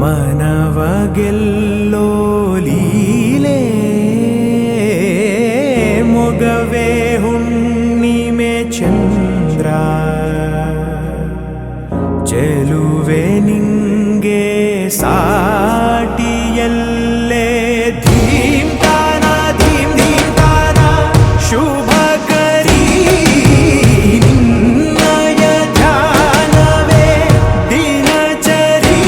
ಮನವ ಗೆಲ್ಲೋ ಲೀಲೆ ಮೊಗವೇ ಹುಣ್ಣಿಮೆ ಚಂದ್ರ ಚೆಲುವೆ ನಿಂಗೆ ಸಾಟಿಯಲ್ಲೇ ಧೀಮ್ ತಾನ ಧೀಮ್ ಧೀಮ್ ತಾನ ಶುಭ ಕರಿ ನಿನ್ನಯ ಧ್ಯಾನವೇ ದಿನಚರಿ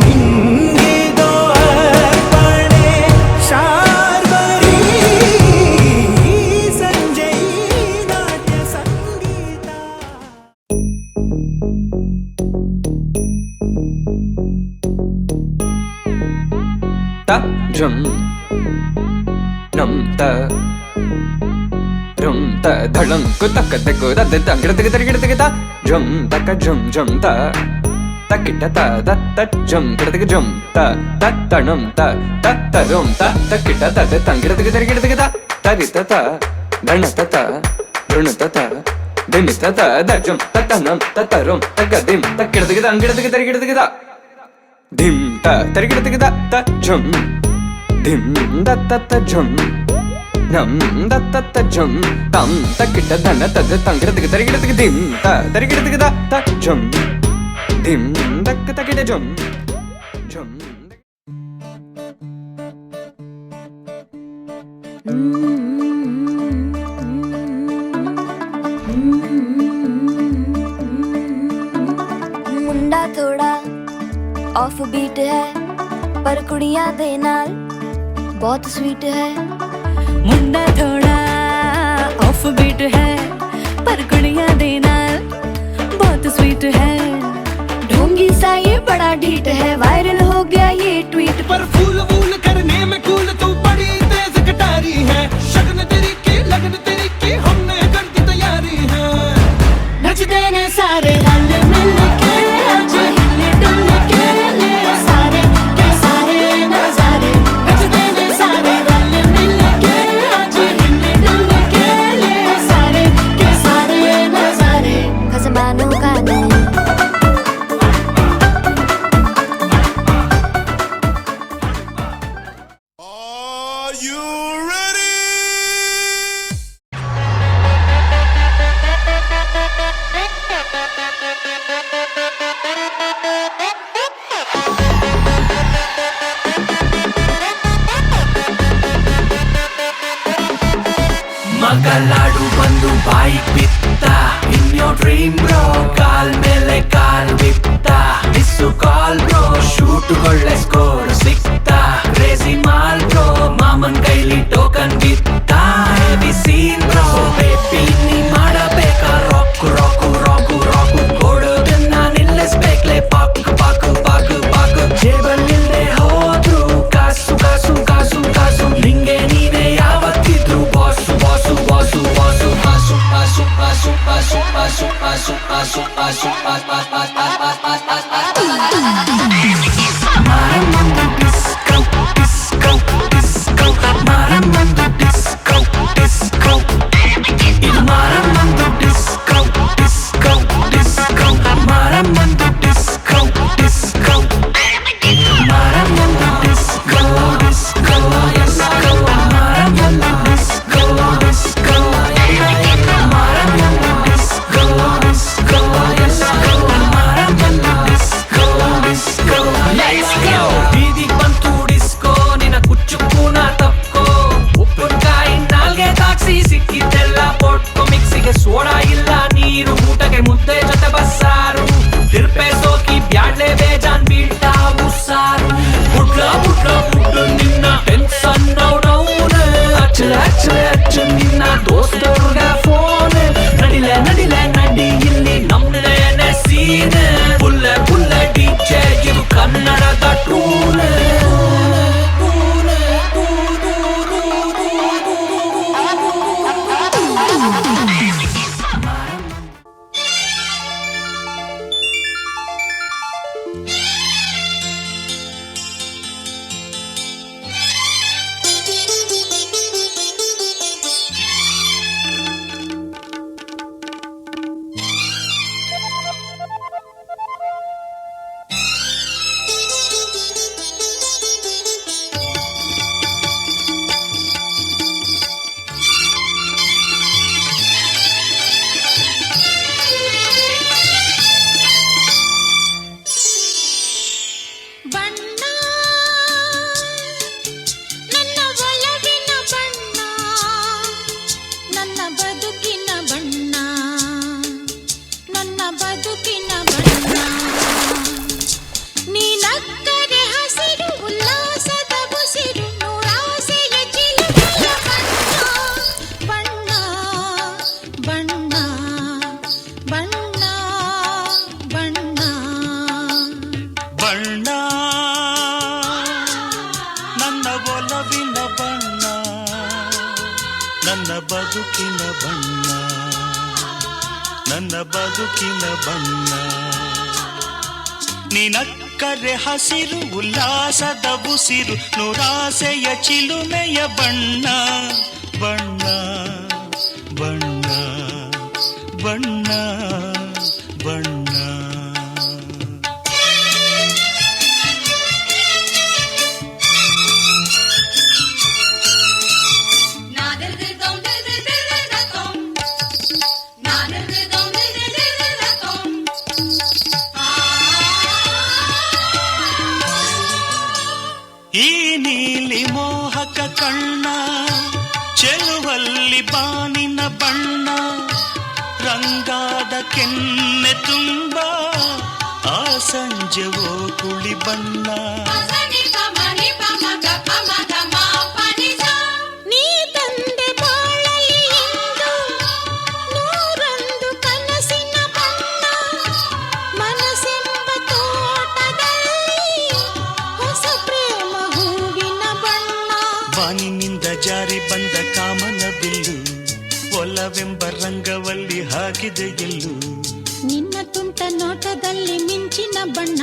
ನಿಂಗಿದೋ ಅರ್ಪಣೆ ಶಾರ್ವರಿ ಸಂಜೆ ನಾಟ್ಯ ಸಂಗೀತ ta jum num ta rum ta dhalam ku tak de ku da de dang gid gid gid ta jum tak jum jum ta takita ta da ta jum gid jum ta tanum ta rum ta takita ta de dang gid gid ta tarita ta dhanata ta runata ta dimita ta da jum tanum rum tagadim takida gid ta dim ta tarigida ta ta jum dim da ta ta jum nam da ta ta jum tam takita dana ta da tangiradiga tarigida dim ta tarigida ta ta jum dim da takita jum jum मुंडा थोड़ा off beat है पर कुड़ियां दे नाल बहुत sweet है। मुंडा थोड़ा off beat है पर कुड़ियां दे नाल बहुत स्वीट है। ढोंगी सा ये बड़ा ढीठ है वायरल हो गया ये ट्वीट पर फूल वूल करने में कूल तू बड़ी तेज कटारी है। शगन तेरी की लगन तेरी की हमने कर दी तैयारी है। नचते ने सारे रल मिल के आज हिल डुल के ले सारे के सारे नजारे। नचते ने सारे रल मिल के आज हिल डुल के ले सारे के सारे नजारे। खजमानों का नहीं ಮಗಲಾಡು ಬಂದು ಬಾಯಿ ಬಿತ್ತ in your dream bro call ಮೇಲೆ ಕಾಲ್ ಬಿತ್ತ ಮಿಸ್ಸು ಕಾಲ್ ಬ್ರೋ ಶೂಟ್ಗೊಳ್ಳೆ ಸ್ಕೋರ್ ಸಿಕ್ತ ಕ್ರೇಜಿ ಮಾಲ್ ಬ್ರೋ ಮಾಮನ್ ಕೈಲಿ ಟೋಕನ್ ಬಿತ್ತ ಹೆವಿ ಸೀನ್ ಬ್ರೋ ಬೇಬಿ ನೀ ಮಾಡಬೇಕಾ ರಾಕು ರಾಕು ರಾಕು ರಾಕು ಕೊಡೋದನ್ನ ನಿಲ್ಲಿಸ್ಬೇಕ್ಲೆ ಪಾಕ್ ಪಾಕ್ ಪಾಕ್ ಪಾಕ್ ಜೇಬಲ್ಲಿಲ್ದೆ ಹೋದ್ರು ಕಾಸು ಕಾಸು ಕಾಸು ಕಾಸು ನಿಂಗೆ ನೀನೆ ಯಾವತ್ತಿದ್ರು boss boss boss boss boss boss boss boss boss boss boss boss ಮಾರಮ್ಮಂದು ಡಿಸ್ಕೋ ಡಿಸ್ಕೋ ಡಿಸ್ಕೋ ಮಾರಮ್ಮಂದು ಡಿಸ್ಕೋ ಡಿಸ್ಕೋ ಇದು ಮಾರಮ್ಮಂದು ಡಿಸ್ಕೋ ಡಿಸ್ಕೋ ಡಿಸ್ಕೋ ಮಾರಮ್ಮಂದು ಡಿಸ್ಕೋ ಡಿಸ್ಕೋ ಮಾರಮ್ಮಂದು ಡಿಸ್ಕೋ ಡಿಸ್ಕೋ ಡಿಸ್ಕೋ ಮಾರಮ್ಮಂದು ಡಿಸ್ಕೋ ಡಿಸ್ಕೋ ಮಾರಮ್ಮಂದು ಡಿಸ್ಕೋ ಡಿಸ್ಕೋ ಡಿಸ್ಕೋ ಮಾರಮ್ಮಂದು ಡಿಸ್ಕೋ ಡಿಸ್ಕೋ ಲೆಟ್ಸ್ ಗೋ ಬೀದಿಗ್ ಬಂತು ಡಿಸ್ಕೋ ನಿನ್ನ ಕುಚ್ಚು ಕೂನ ತಪ್ಕೋ ಉಪ್ಪಿನಕಾಯಿ ನಾಲ್ಗೆ ತಾಕ್ಸಿ ಸಿಕ್ಕಿದ್ದೆಲ್ಲ ಪೊಟ್ಕೊ ಮಿಕ್ಸಿಗೆ ಸೋಡ ಬದುಕಿನ ಬಣ್ಣ ನನ್ನ ಬದುಕಿನ ಬಣ್ಣ ನಿನಕ್ಕರೆ ಹಸಿರು ಉಲ್ಲಾಸದ ಉಸಿರು ನೂರಾಸೆಯ ಚಿಲುಮೆಯ ಬಣ್ಣ ಬಣ್ಣ ಬಣ್ಣ ಬಣ್ಣ ಬಣ್ಣ ಈ ನೀಲಿ ಮೋಹಕ ಕಣ್ಣ ಚೆಲುವಲ್ಲಿ ಬಾನಿನ ಬಣ್ಣ ರಂಗಾದ ಕೆನ್ನೆ ತುಂಬ ಆ ಸಂಜೆವೋ ಕುಳಿ ಬಣ್ಣ ನೀ ತಂದೆ ಬಾಳಲಿ ಇಂದು ನೂರೊಂದು ಕನಸಿನ ಬಣ್ಣ ಮನಸ್ಸೆಂಬ ತೋಟದಲ್ಲಿ ಹೊಸ ಪ್ರೇಮ ಹೂವಿನ ಬಣ್ಣ ಬಾನಿನಿಂದ ಜಾರಿ ಬಂದ ಕಾಮನ ಬಿಲ್ಲು ಒಲವೆಂಬ ರಂಗವಲ್ಲಿ ಹಾಕಿದೆ ಎಲ್ಲೂ ನಿನ್ನ ತುಂಟ ನೋಟದಲ್ಲಿ ಮಿಂಚಿನ ಬಣ್ಣ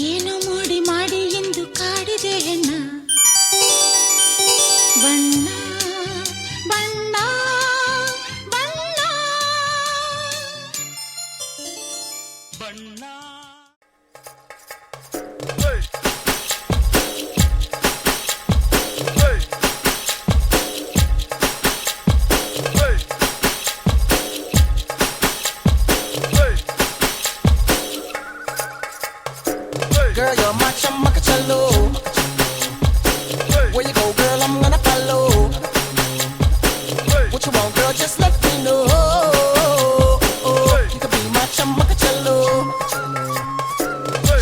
ಏನು ಮೋಡಿ ಮಾಡಿ ಎಂದು ಕಾಡಿದೆ ಹೆಣ್ಣ ಬಣ್ಣ ಬಣ್ಣ ಬಣ್ಣ ಬಣ್ಣ Girl, you're my chamacachalo. Where you go, girl, I'm gonna follow. What you want, girl, just let me know. You can be my chamacachalo.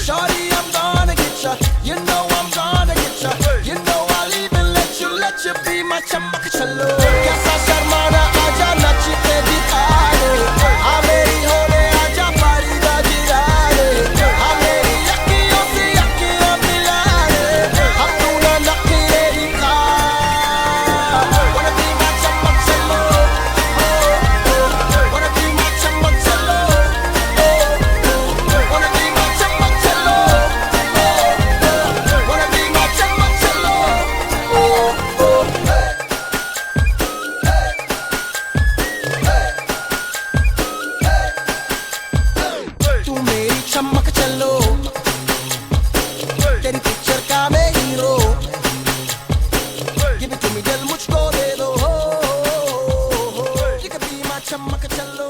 Shorty, I'm gonna get ya. You know I'm gonna get ya. You know I'll even let you be my chamacachalo. Kaisa sharmana aaja nachte dikhane. Aa meri hone aaja pari da jirane. Aa meri akhiyon se akhiyon milane. Hum dono nakhre dikha. Wanna be my chamacachalo. Wanna be my chamacachalo. Wanna be my chamacachalo. Wanna be my chamacachalo. तू मेरी चमक चलो तेरी picture का मैं hero Give it to me दिल मुझको दे दो You can be my चमक चलो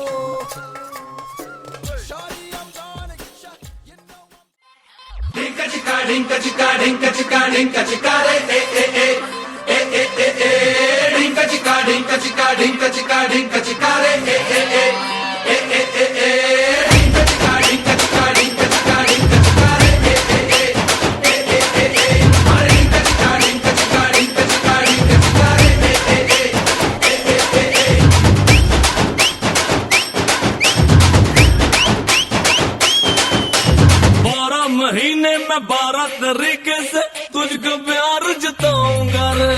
Shorty I'm gonna get ya You know I'm Dinka chika dinka chika dinka chika dinka chika re Dinka chika dinka chika dinka chika dinka chika re Dinka chika dinka chika dinka chika dinka chika re Dinka chika dinka chika dinka chika dinka chika re बारह महीने में 12 तरीके से तुझको प्यार जताऊंगा रे